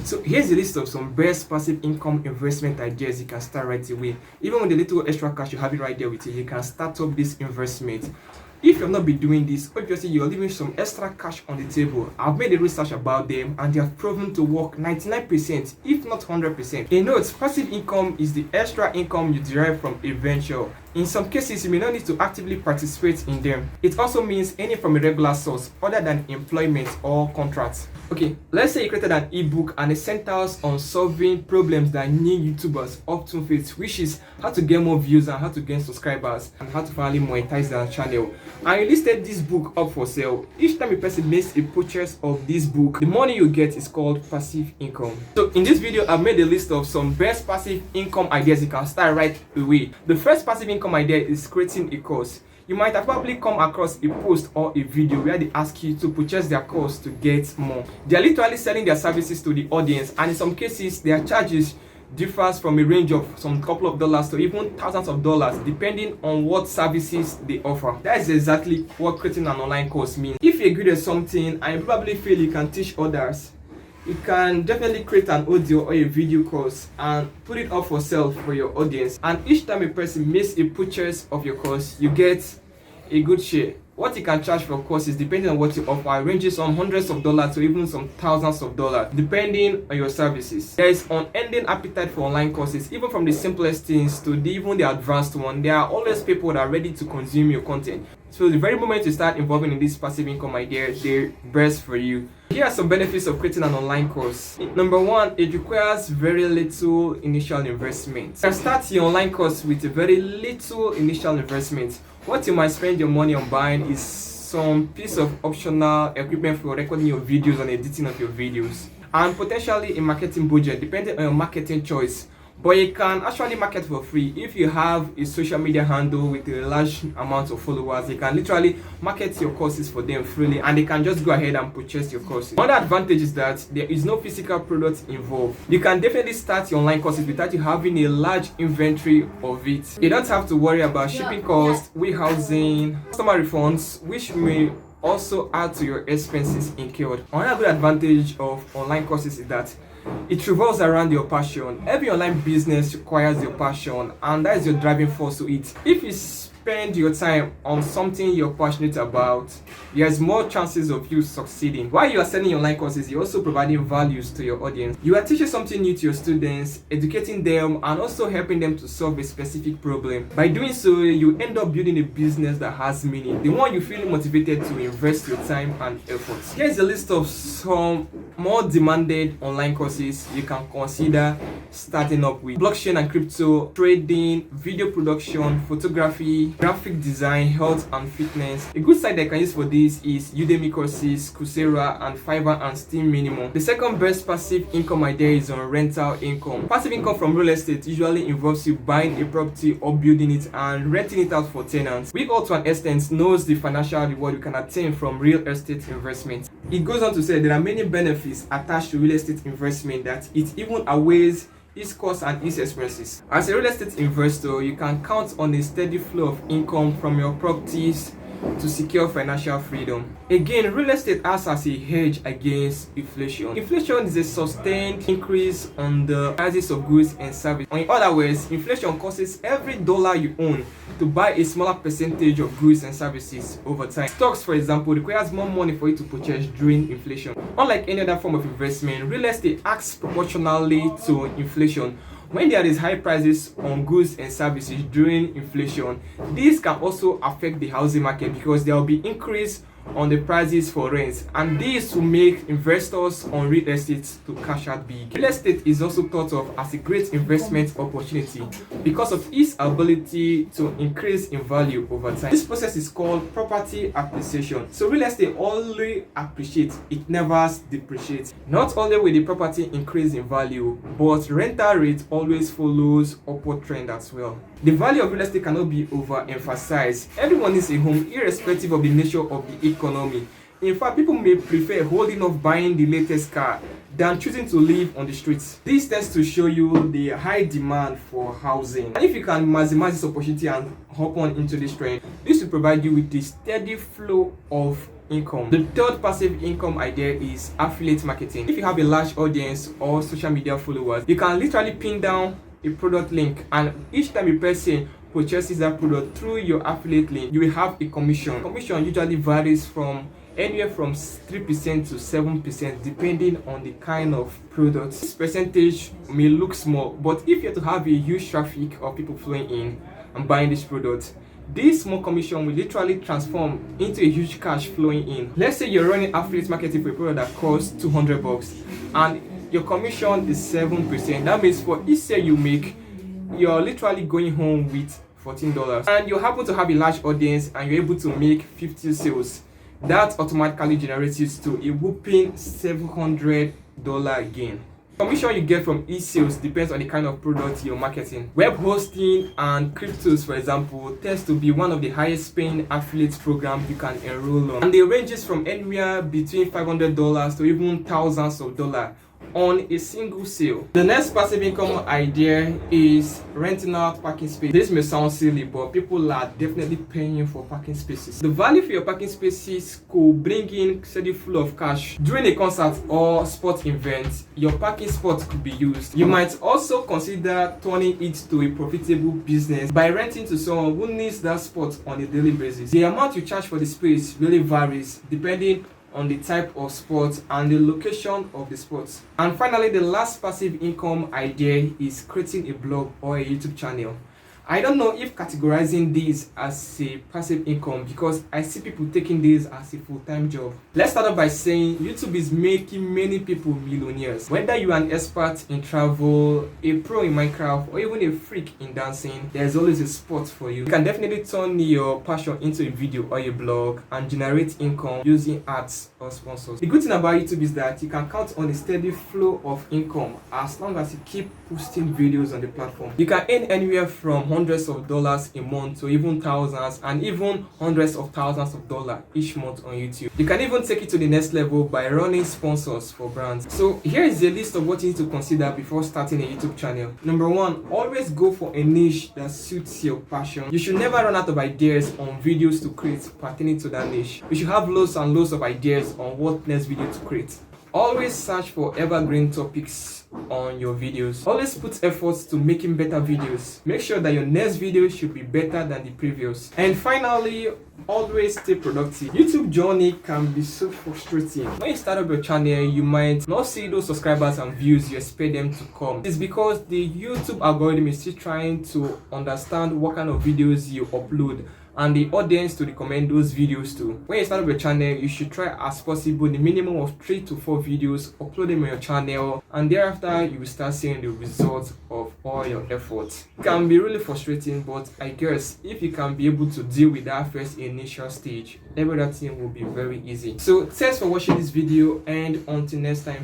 So here's a list of some best passive income investment ideas you can start right away. Even with the little extra cash you have it right there with you can start up this investment. If you've not been doing this, obviously you're leaving some extra cash on the table. I've made a research about them and they have proven to work 99%, if not 100%. In notes, passive income is the extra income you derive from a venture. In some cases, you may not need to actively participate in them. It also means any from a regular source other than employment or contracts. Okay, let's say you created an ebook and it centers on solving problems that new YouTubers often face, which is how to get more views and how to gain subscribers and how to finally monetize their channel. And you listed this book up for sale. Each time a person makes a purchase of this book, the money you get is called passive income. So in this video, I've made a list of some best passive income ideas you can start right away. The first passive income idea is creating a course. You might have probably come across a post or a video where they ask you to purchase their course to get more. They are literally selling their services to the audience, and in some cases their charges differs from a range of some couple of dollars to even thousands of dollars depending on what services they offer. That is exactly what creating an online course means. If you're good at something and you probably feel you can teach others, you can definitely create an audio or a video course and put it up for sale for your audience. And each time a person makes a purchase of your course, you get a good share. What you can charge for courses depending on what you offer ranges from hundreds of dollars to even some thousands of dollars depending on your services. There is unending appetite for online courses, even from the simplest things to even the advanced one. There are always people that are ready to consume your content. So the very moment you start involving in this passive income idea, they're best for you. Here are some benefits of creating an online course. Number one, it requires very little initial investment. You can start your online course with a very little initial investment. What you might spend your money on buying is some piece of optional equipment for recording your videos and editing of your videos, and potentially a marketing budget depending on your marketing choice. But you can actually market for free. If you have a social media handle with a large amount of followers, you can literally market your courses for them freely and they can just go ahead and purchase your courses. Another advantage is that there is no physical product involved. You can definitely start your online courses without you having a large inventory of it. You don't have to worry about shipping costs, warehousing, customer refunds, which may also add to your expenses incurred. Another good advantage of online courses is that it revolves around your passion. Every online business requires your passion, and that is your driving force to it. If you spend your time on something you're passionate about, there's more chances of you succeeding. While you are selling online courses, you're also providing values to your audience. You are teaching something new to your students, educating them, and also helping them to solve a specific problem. By doing so, you end up building a business that has meaning, the one you feel motivated to invest your time and efforts. Here's a list of some more demanded online courses you can consider starting up with: blockchain and crypto, trading, video production, photography, graphic design, health and fitness. A good site that I can use for this is Udemy courses, Coursera, and Fiverr and Steam Minimum. The second best passive income idea is on rental income. Passive income from real estate usually involves you buying a property or building it and renting it out for tenants. We all to an extent knows the financial reward you can attain from real estate investment. It goes on to say there are many benefits attached to real estate investment that it even outweighs its costs and its expenses. As a real estate investor, you can count on a steady flow of income from your properties to secure financial freedom. Again, real estate acts as a hedge against inflation. Inflation is a sustained increase on the prices of goods and services. In other words, inflation causes every dollar you own to buy a smaller percentage of goods and services over time. Stocks, for example, requires more money for you to purchase during inflation. Unlike any other form of investment, real estate acts proportionally to inflation. When there is high prices on goods and services during inflation, this can also affect the housing market because there will be increase on the prices for rent, and this will make investors on real estate to cash out big. Real estate is also thought of as a great investment opportunity because of its ability to increase in value over time. This process is called property appreciation. So real estate only appreciates, it never depreciates. Not only will the property increase in value, but rental rate always follows upward trend as well. The value of real estate cannot be overemphasized. Everyone needs a home irrespective of the nature of the economy. In fact, people may prefer holding off buying the latest car than choosing to live on the streets. This tends to show you the high demand for housing. And if you can maximize this opportunity and hop on into this trend, this will provide you with the steady flow of income. The third passive income idea is affiliate marketing. If you have a large audience or social media followers, you can literally pin down a product link, and each time a person purchases that product through your affiliate link, you will have a commission. Commission usually varies from anywhere from 3% to 7% depending on the kind of product. This percentage may look small, but if you're to have a huge traffic of people flowing in and buying this product, this small commission will literally transform into a huge cash flowing in. Let's say you're running affiliate marketing for a product that costs $200 and your commission is 7%. That means for each sale you make, you're literally going home with $14, and you happen to have a large audience and you're able to make 50 sales. That automatically generates you to a whopping $700 gain. Commission you get from each sales depends on the kind of product you're marketing. Web hosting and cryptos, for example, tends to be one of the highest paying affiliate programs you can enroll on, and they ranges from anywhere between $500 to even thousands of dollars on a single sale. The next passive income idea is renting out parking space. This may sound silly, but people are definitely paying for parking spaces. The value for your parking spaces could bring in steady flow of cash. During a concert or sport event, your parking spot could be used. You might also consider turning it to a profitable business by renting to someone who needs that spot on a daily basis. The amount you charge for the space really varies depending on the type of sport and the location of the sport. And finally, the last passive income idea is creating a blog or a YouTube channel. I don't know if categorizing this as a passive income, because I see people taking this as a full-time job. Let's start off by saying YouTube is making many people millionaires. Whether you are an expert in travel, a pro in Minecraft, or even a freak in dancing, there's always a spot for you. You can definitely turn your passion into a video or a blog and generate income using ads or sponsors. The good thing about YouTube is that you can count on a steady flow of income as long as you keep posting videos on the platform. You can earn anywhere from hundreds of dollars a month to even thousands and even hundreds of thousands of dollars each month on YouTube. You can even take it to the next level by running sponsors for brands. So here is a list of what you need to consider before starting a YouTube channel. Number one, always go for a niche that suits your passion. You should never run out of ideas on videos to create pertaining to that niche. You should have loads and loads of ideas on what next video to create. Always search for evergreen topics on your videos. Always put efforts to making better videos. Make sure that your next video should be better than the previous. And finally, always stay productive. YouTube journey can be so frustrating. When you start up your channel, you might not see those subscribers and views you expect them to come. It's because the YouTube algorithm is still trying to understand what kind of videos you upload and the audience to recommend those videos to. When you start up your channel, you should try as possible the minimum of 3 to 4 videos, upload them on your channel, and thereafter you will start seeing the results of all your efforts. It can be really frustrating, but I guess if you can be able to deal with that first initial stage, every other thing will be very easy. So thanks for watching this video, and until next time.